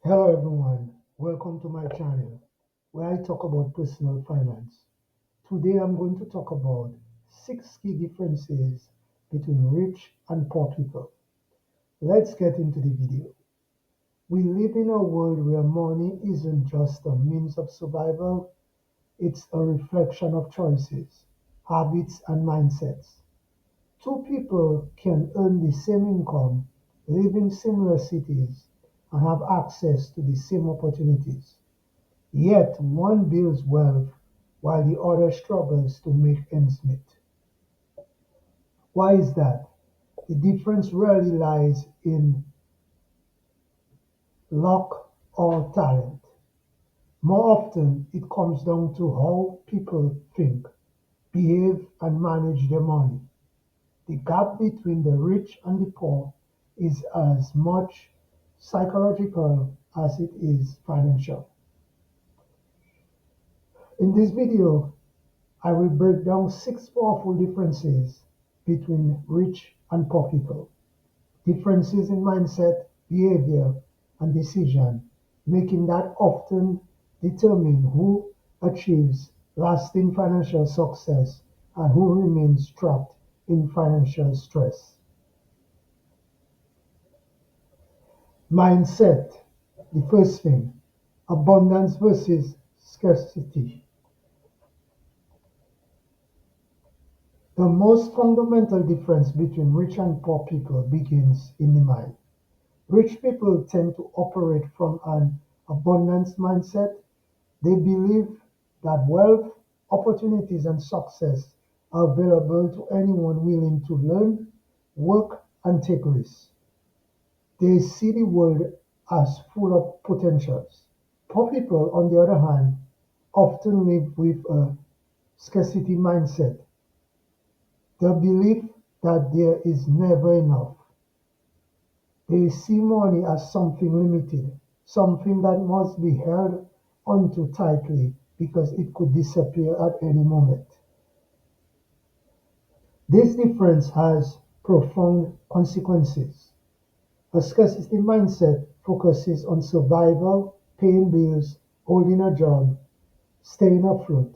Hello everyone, welcome to my channel where I talk about personal finance. Today I'm going to talk about 6 key differences between rich and poor people. Let's get into the video. We live in a world where money isn't just a means of survival, it's a reflection of choices, habits, and mindsets. Two people can earn the same income, live in similar cities, and have access to the same opportunities. Yet one builds wealth while the other struggles to make ends meet. Why is that? The difference rarely lies in luck or talent. More often, it comes down to how people think, behave, and manage their money. The gap between the rich and the poor is as much psychological as it is financial. In this video, I will break down 6 powerful differences between rich and poor people. Differences in mindset, behavior, and decision making that often determine who achieves lasting financial success and who remains trapped in financial stress. Mindset, the first thing, abundance versus scarcity. The most fundamental difference between rich and poor people begins in the mind. Rich people tend to operate from an abundance mindset. They believe that wealth, opportunities, and success are available to anyone willing to learn, work, and take risks. They see the world as full of potentials. Poor people, on the other hand, often live with a scarcity mindset, the belief that there is never enough. They see money as something limited, something that must be held onto tightly because it could disappear at any moment. This difference has profound consequences. A scarcity mindset focuses on survival, paying bills, holding a job, staying afloat.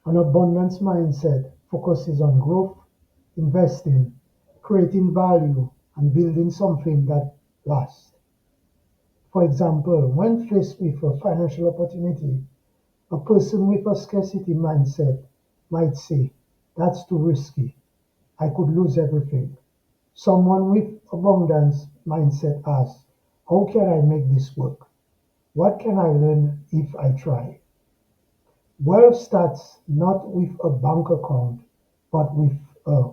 An abundance mindset focuses on growth, investing, creating value, and building something that lasts. For example, when faced with a financial opportunity, a person with a scarcity mindset might say, "That's too risky. I could lose everything." Someone with abundance mindset asks, "How can I make this work? What can I learn if I try?" Wealth starts not with a bank account, but with a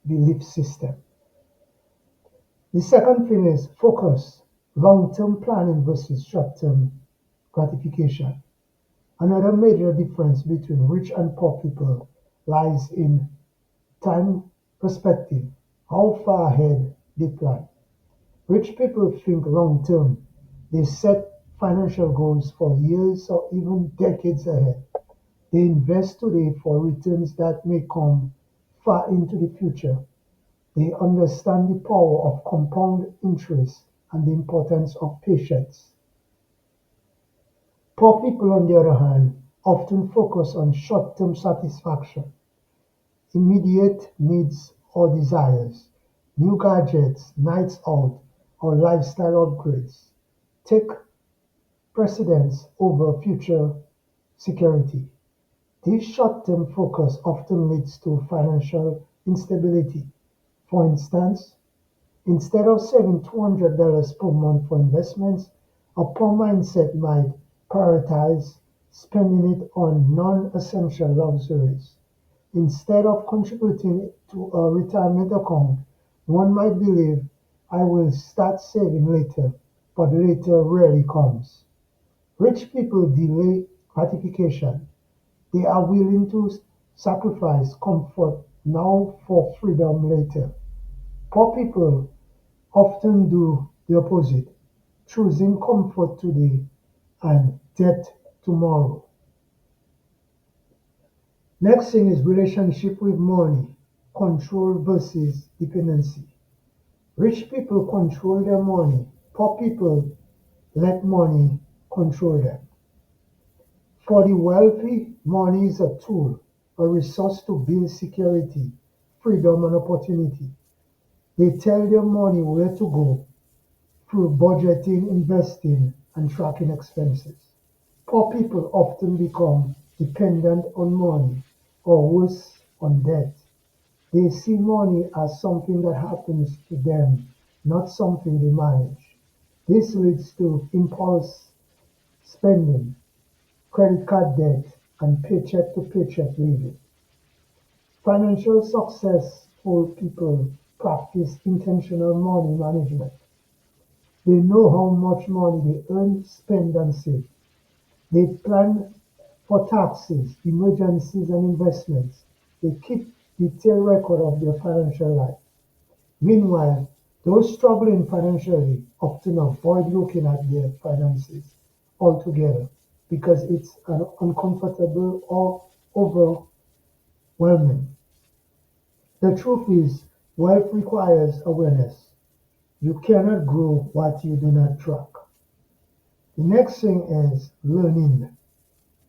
belief system. The second thing is focus, long-term planning versus short-term gratification. Another major difference between rich and poor people lies in time perspective, how far ahead they plan. Rich people think long term. They set financial goals for years or even decades ahead. They invest today for returns that may come far into the future. They understand the power of compound interest and the importance of patience. Poor people, on the other hand, often focus on short-term satisfaction, immediate needs or desires, new gadgets, nights out, or lifestyle upgrades take precedence over future security. This short-term focus often leads to financial instability. For instance, instead of saving $200 per month for investments, a poor mindset might prioritize spending it on non-essential luxuries. Instead of contributing to a retirement account, one might believe, "I will start saving later," but later rarely comes. Rich people delay gratification. They are willing to sacrifice comfort now for freedom later. Poor people often do the opposite, choosing comfort today and debt tomorrow. Next thing is relationship with money, control versus dependency. Rich people control their money. Poor people let money control them. For the wealthy, money is a tool, a resource to build security, freedom, and opportunity. They tell their money where to go through budgeting, investing, and tracking expenses. Poor people often become dependent on money, or worse, on debt. They see money as something that happens to them, not something they manage. This leads to impulse spending, credit card debt, and paycheck to paycheck living. Financial successful people practice intentional money management. They know how much money they earn, spend, and save. They plan for taxes, emergencies, and investments. They keep detailed record of their financial life. Meanwhile, those struggling financially often avoid looking at their finances altogether because it's uncomfortable or overwhelming. The truth is, wealth requires awareness. You cannot grow what you do not track. The next thing is learning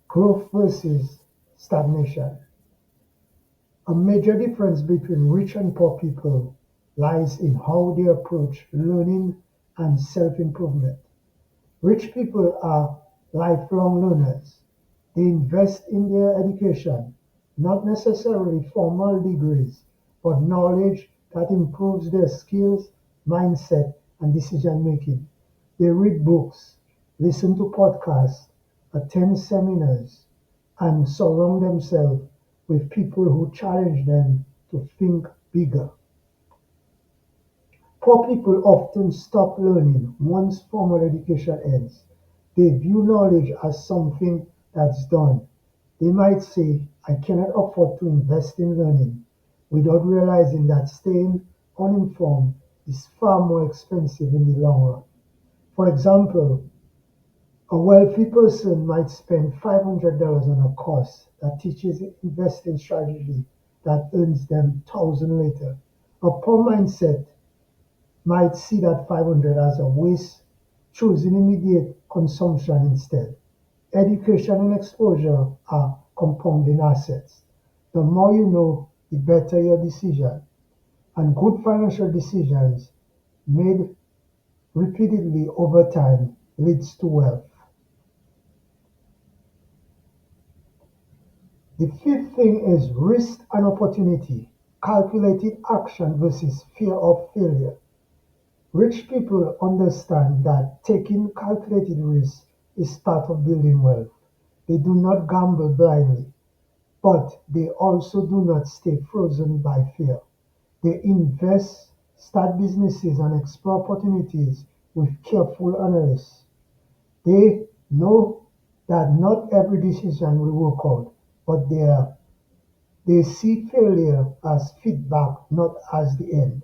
growth versus stagnation. A major difference between rich and poor people lies in how they approach learning and self-improvement. Rich people are lifelong learners. They invest in their education, not necessarily formal degrees, but knowledge that improves their skills, mindset, and decision making. They read books, listen to podcasts, attend seminars, and surround themselves with people who challenge them to think bigger. Poor people often stop learning once formal education ends. They view knowledge as something that's done. They might say, I cannot afford to invest in learning, without realizing that staying uninformed is far more expensive in the long run. For example, a wealthy person might spend $500 on a course that teaches investing strategy that earns them thousands later. A poor mindset might see that 500 as a waste, choosing immediate consumption instead. Education and exposure are compounding assets. The more you know, the better your decision. And good financial decisions made repeatedly over time leads to wealth. The fifth thing is risk and opportunity, calculated action versus fear of failure. Rich people understand that taking calculated risks is part of building wealth. They do not gamble blindly, but they also do not stay frozen by fear. They invest, start businesses, and explore opportunities with careful analysis. They know that not every decision will work out, but they see failure as feedback, not as the end.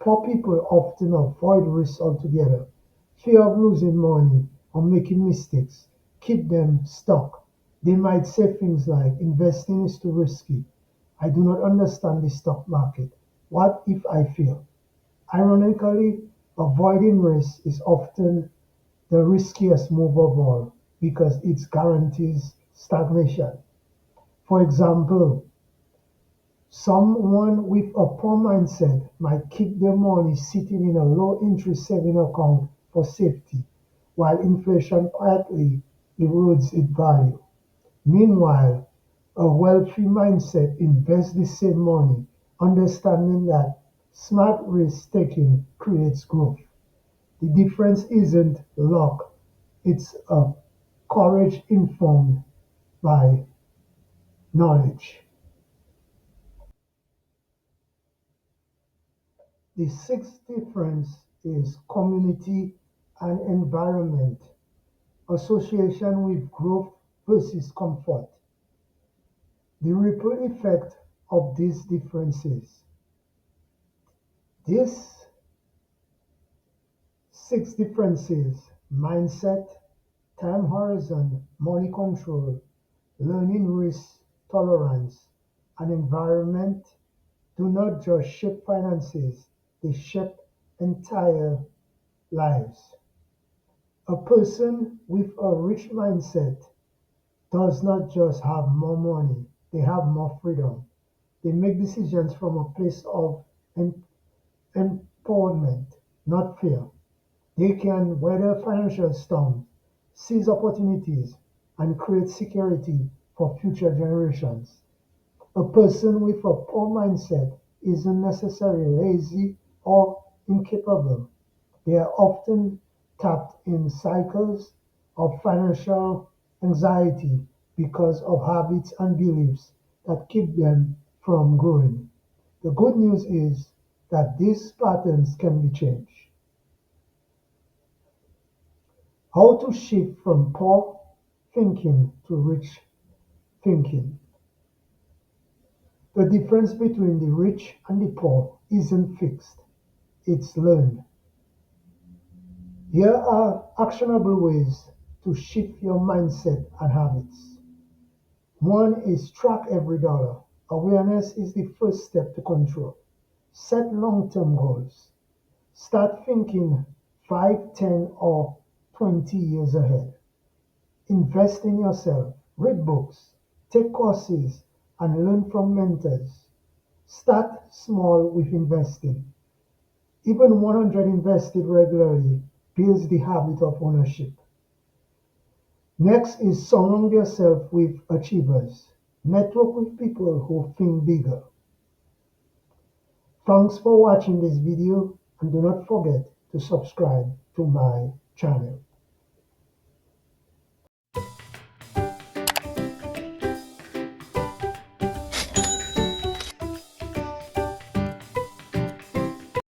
Poor people often avoid risk altogether. Fear of losing money or making mistakes keep them stuck. They might say things like, investing is too risky. I do not understand the stock market. What if I fail? Ironically, avoiding risk is often the riskiest move of all because it guarantees stagnation. For example, someone with a poor mindset might keep their money sitting in a low interest saving account for safety, while inflation quietly erodes its value. Meanwhile, a wealthy mindset invests the same money, understanding that smart risk taking creates growth. The difference isn't luck, it's a courage informed by knowledge. The sixth difference is community and environment, association with growth versus comfort. The ripple effect of these differences. These six differences mindset, time horizon, money control, learning risk tolerance, and environment do not just shape finances, they shape entire lives. A person with a rich mindset does not just have more money, they have more freedom. They make decisions from a place of em- empowerment, not fear. They can weather financial storms, seize opportunities, and create security for future generations. A person with a poor mindset isn't necessarily lazy or incapable. They are often trapped in cycles of financial anxiety because of habits and beliefs that keep them from growing. The good news is that these patterns can be changed. How to shift from poor thinking to rich thinking. The difference between the rich and the poor isn't fixed, it's learned. Here are actionable ways to shift your mindset and habits. One is track every dollar. Awareness is the first step to control. Set long-term goals. Start thinking 5, 10, or 20 years ahead. Invest in yourself. Read books. Take courses and learn from mentors. Start small with investing. Even 100 invested regularly builds the habit of ownership. Next is surround yourself with achievers. Network with people who think bigger. Thanks for watching this video and do not forget to subscribe to my channel.